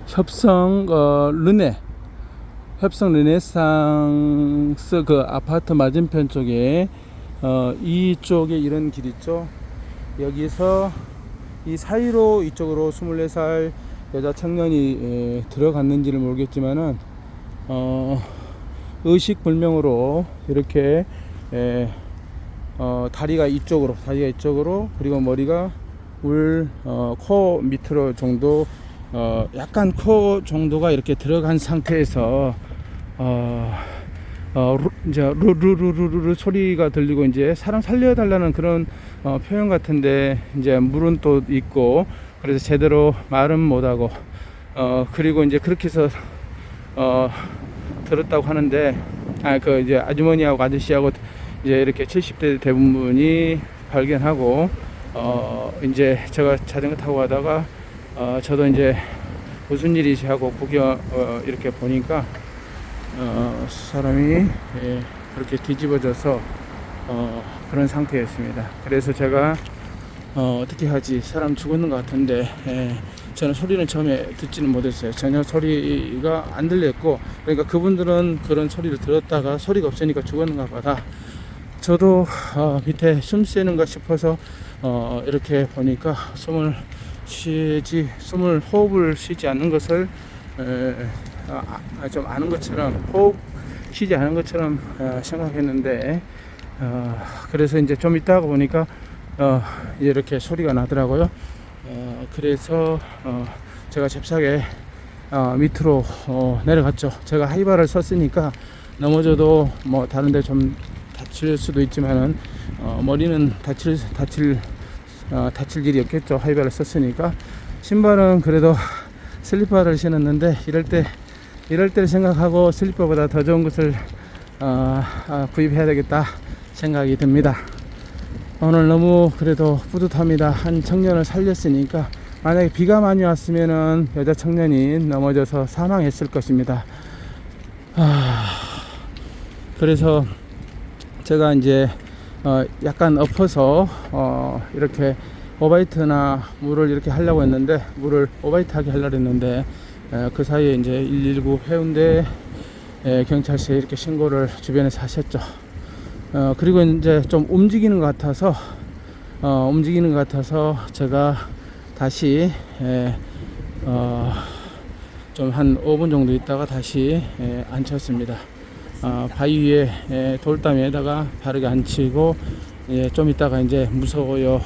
협성 협성 르네상스 그 아파트 맞은편 쪽에 이쪽에 이런 길 있죠. 여기서 이 사이로 이쪽으로 24살 여자 청년이 들어갔는지를 모르겠지만은 의식불명으로 이렇게 다리가 이쪽으로 그리고 머리가 코 밑으로 정도 약간 코 정도가 이렇게 들어간 상태에서 이제 루루루루루 소리가 들리고 이제 사람 살려달라는 그런 표현 같은데 이제 물은 또 있고 그래서 제대로 말은 못하고 그리고 이제 그렇게 해서 들었다고 하는데 그 이제 아주머니하고 아저씨하고 이제 이렇게 70대 대부분이 발견하고 이제 제가 자전거 타고 가다가 저도 이제 무슨 일이지 하고 구경 이렇게 보니까 사람이 그렇게 뒤집어져서 그런 상태였습니다. 그래서 제가 어떻게 하지, 사람 죽었는 것 같은데 저는 소리는 처음에 듣지는 못했어요. 전혀 소리가 안 들렸고, 그러니까 그분들은 그런 소리를 들었다가 소리가 없으니까 죽었는가 보다. 저도 밑에 숨 쉬는가 싶어서 이렇게 보니까 호흡을 쉬지 않는 것을 좀 아는 것처럼, 호흡 쉬지 않은 것처럼 생각했는데 그래서 이제 좀 있다가 보니까 이렇게 소리가 나더라고요. 그래서 제가 잽싸게 밑으로 내려갔죠. 제가 하이바를 썼으니까 넘어져도 뭐 다른데 좀 다칠 수도 있지만은 머리는 다칠 일이 없겠죠. 하이바를 썼으니까. 신발은 그래도 슬리퍼를 신었는데 이럴 때를 생각하고 슬리퍼보다 더 좋은 것을 구입해야 되겠다 생각이 듭니다. 오늘 너무 그래도 뿌듯합니다. 한 청년을 살렸으니까. 만약에 비가 많이 왔으면은 여자 청년이 넘어져서 사망했을 것입니다. 그래서 제가 이제 약간 엎어서 이렇게 오바이트나 물을 이렇게 하려고 했는데, 물을 오바이트 하게 하려고 했는데 그 사이에 이제 119 해운대 경찰서에 이렇게 신고를 주변에서 하셨죠. 그리고 이제 좀 움직이는 것 같아서 제가 다시 좀 한 5분 정도 있다가 다시 앉혔습니다. 바위 위에 돌담에다가 바르게 앉히고 좀 있다가 이제 무서워요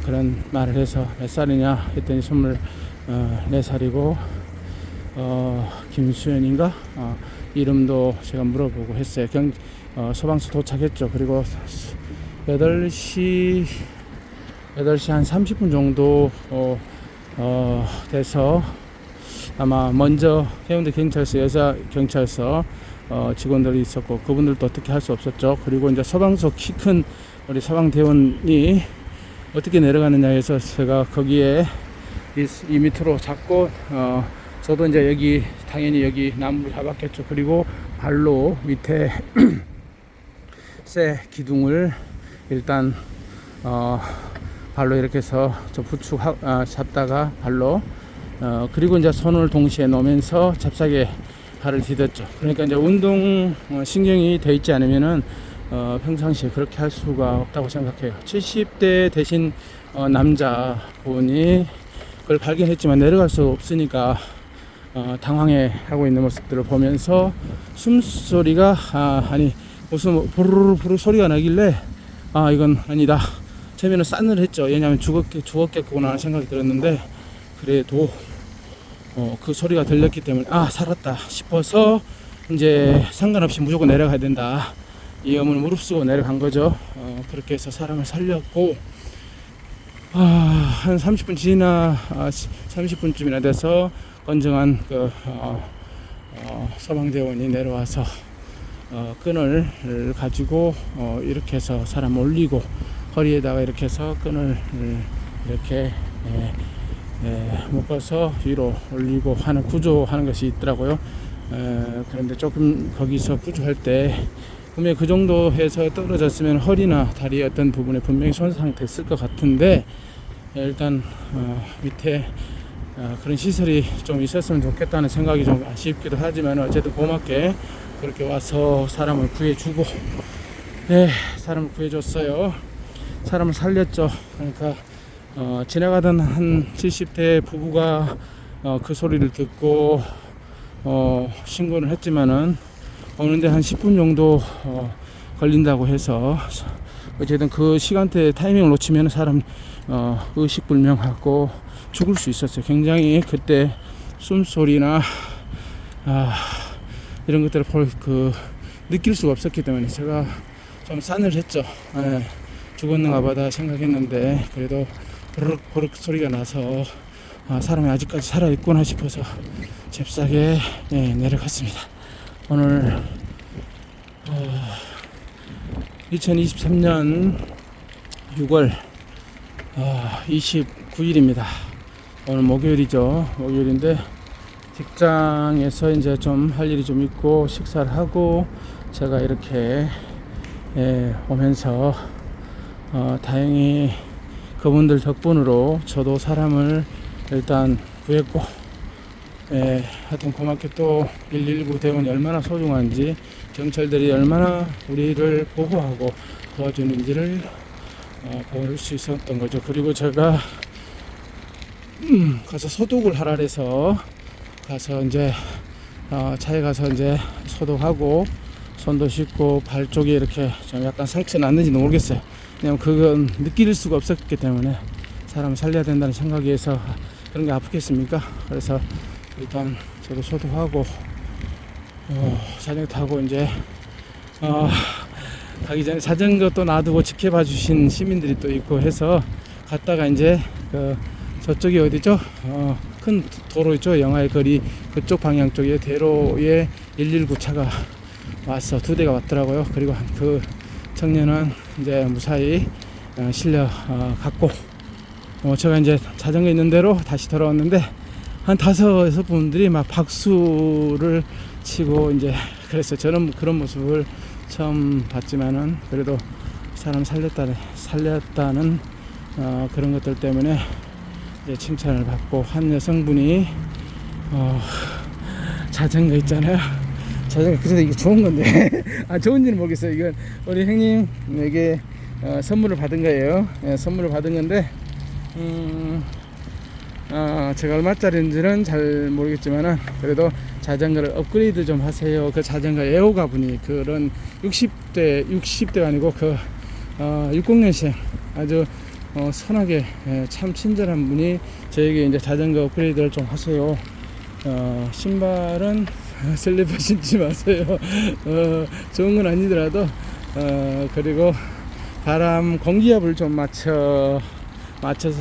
그런 말을 해서 몇 살이냐 했더니 24살이고 김수현인가 이름도 제가 물어보고 했어요. 소방서 도착했죠. 그리고 8시 한 30분 정도 돼서 아마 먼저 해운대 경찰서, 여자 경찰서 직원들이 있었고 그분들도 어떻게 할 수 없었죠. 그리고 이제 소방서 키 큰 우리 소방대원이 어떻게 내려가느냐 해서 제가 거기에 이 밑으로 잡고 저도 이제 여기 당연히 여기 나무를 잡았겠죠. 그리고 발로 밑에 쇠 기둥을 일단 발로 이렇게 해서 저 부축 잡다가 발로 그리고 이제 손을 동시에 놓으면서 잽싸게 발을 디뎠죠. 그러니까 이제 운동 신경이 돼 있지 않으면은 평상시에 그렇게 할 수가 없다고 생각해요. 70대 되신 남자분이 그걸 발견했지만 내려갈 수 없으니까 당황해 하고 있는 모습들을 보면서 숨소리가 무슨 부르르 소리가 나길래 이건 아니다. 처음에는 싸늘했죠. 왜냐하면 죽었겠구나 하는 생각이 들었는데 그래도 그 소리가 들렸기 때문에 살았다 싶어서 이제 상관없이 무조건 내려가야 된다. 이 엄을 무릅쓰고 내려간 거죠. 그렇게 해서 사람을 살렸고 한 30분쯤이나 돼서 건정한 그 소방대원이 내려와서 끈을 가지고 이렇게 해서 사람 올리고 허리에다가 이렇게 해서 끈을 이렇게 묶어서 위로 올리고 하는 구조하는 것이 있더라고요. 그런데 조금 거기서 구조할 때 분명히 그 정도 해서 떨어졌으면 허리나 다리 어떤 부분에 분명히 손상됐을 것 같은데 일단 밑에 그런 시설이 좀 있었으면 좋겠다는 생각이 좀 아쉽기도 하지만 어쨌든 고맙게 그렇게 와서 사람을 구해주고 사람을 구해줬어요. 사람을 살렸죠. 그러니까 지나가던 한 70대 부부가 그 소리를 듣고 신고를 했지만은 오는데 한 10분 정도 걸린다고 해서 어쨌든 그 시간대 타이밍을 놓치면 사람 의식불명하고 죽을 수 있었어요. 굉장히 그때 숨소리나 이런 것들을 느낄 수가 없었기 때문에 제가 좀 싸늘했죠. 죽었는가 보다 생각했는데 그래도 버럭 소리가 나서 사람이 아직까지 살아있구나 싶어서 잽싸게 내려갔습니다. 오늘 2023년 6월 29일입니다. 오늘 목요일이죠. 목요일인데 직장에서 이제 좀 할 일이 좀 있고 식사를 하고 제가 이렇게 오면서 다행히 그분들 덕분으로 저도 사람을 일단 구했고 하여튼 고맙게 또 119 대원이 얼마나 소중한지 경찰들이 얼마나 우리를 보호하고 도와주는지를 볼 수 있었던 거죠. 그리고 제가 가서 소독을 하라 해서 가서 이제 차에 가서 이제 소독하고 손도 씻고 발 쪽에 이렇게 좀 약간 상처 났는지 모르겠어요. 왜냐면 그건 느낄 수가 없었기 때문에 사람을 살려야 된다는 생각에서 그런 게 아프겠습니까? 그래서 일단 저도 소독하고 자전거 타고 이제 가기 전에 자전거 또 놔두고 지켜봐 주신 시민들이 또 있고 해서 갔다가 이제 저쪽이 어디죠? 큰 도로 있죠? 영화의 거리 그쪽 방향 쪽에 대로에 119 차가 와서 2대가 왔더라고요. 그리고 그 청년은 이제 무사히 실려 갔고 제가 이제 자전거 있는 대로 다시 돌아왔는데 한 5분들이 막 박수를 치고 이제 그래서 저는 그런 모습을 처음 봤지만은 그래도 사람 살렸다는 그런 것들 때문에 이제 칭찬을 받고 한 여성분이 자전거 있잖아요. 자전거 그래서 이게 좋은 건데 좋은지는 모르겠어요. 이건 우리 형님에게 선물을 받은 거예요. 선물을 받은 건데 제가 얼마짜리인지는 잘 모르겠지만은 그래도 자전거를 업그레이드 좀 하세요. 그 자전거 애호가 분이 그런 60대가 아니고 60년생 아주 선하게 참 친절한 분이 저에게 이제 자전거 업그레이드를 좀 하세요. 신발은 슬리퍼 신지 마세요. 좋은 건 아니더라도 그리고 바람 공기압을 좀 맞춰서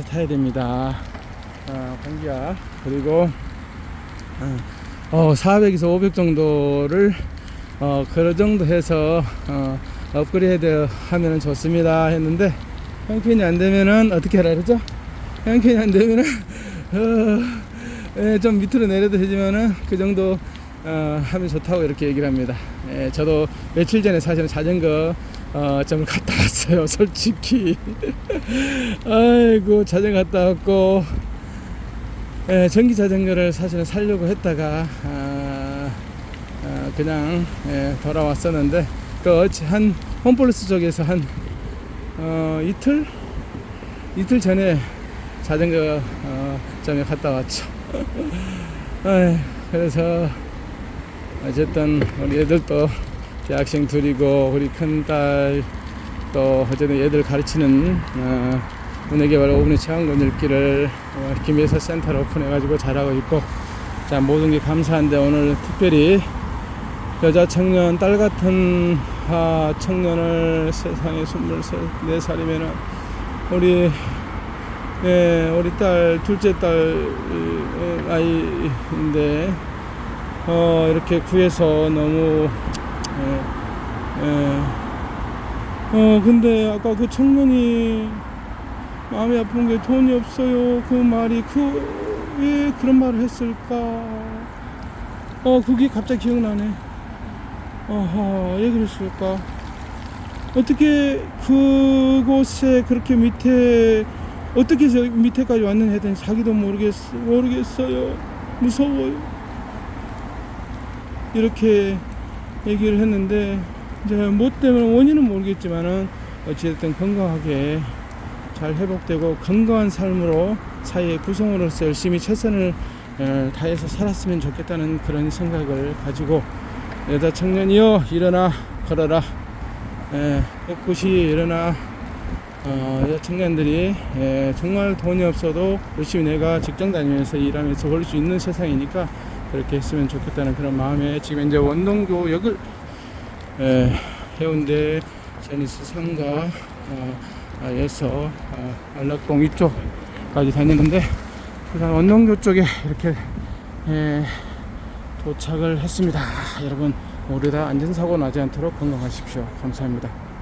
타야 됩니다. 공기압 그리고 400에서 500 정도를 그 정도 해서 업그레이드 하면 좋습니다 했는데 형편이 안 되면은 어떻게 하라 그러죠? 형편이 안 되면은 좀 밑으로 내려도 되지만은 그 정도 하면 좋다고 이렇게 얘기를 합니다. 저도 며칠 전에 사실은 자전거 점을 갔다 왔어요. 솔직히 아이고 자전거 갔다 왔고 전기 자전거를 사실은 살려고 했다가 그냥 돌아왔었는데 한 홈플러스 쪽에서 한 이틀 전에 자전거 점에 갔다 왔죠. 그래서 어쨌든 우리 애들도 대학생 둘이고 우리 큰딸 또 어쨌든 애들 가르치는 문해개발 5분의 체험권읽기를 김혜서 센터를 오픈해가지고 잘하고 있고 자 모든 게 감사한데 오늘 특별히 여자 청년 딸 같은 청년을 세상에 24살이면은 우리 딸 둘째 딸 아이인데 이렇게 구해서 너무 근데 아까 그 청년이 마음이 아픈 게 돈이 없어요 그 말이 왜 그런 말을 했을까 그게 갑자기 기억나네. 왜 그랬을까? 어떻게 그곳에 그렇게 밑에 어떻게 해서 밑에까지 왔느냐 했더니 자기도 모르겠어요. 무서워요. 이렇게 얘기를 했는데, 이제 뭐 때문에 원인은 모르겠지만은 어찌됐든 건강하게 잘 회복되고 건강한 삶으로 사회의 구성으로서 열심히 최선을 다해서 살았으면 좋겠다는 그런 생각을 가지고, 여자 청년이여 일어나 걸어라. 꿋꿋이 일어나. 여자 청년들이 정말 돈이 없어도 열심히 내가 직장 다니면서 일하면서 벌 수 있는 세상이니까 그렇게 했으면 좋겠다는 그런 마음에 지금 이제 원동교역을 해운대 제니스 상가 에서 안락동 위쪽까지 다니는데, 그다음 원동교 쪽에 이렇게 도착을 했습니다. 여러분 모두 다 안전사고 나지 않도록 건강하십시오. 감사합니다.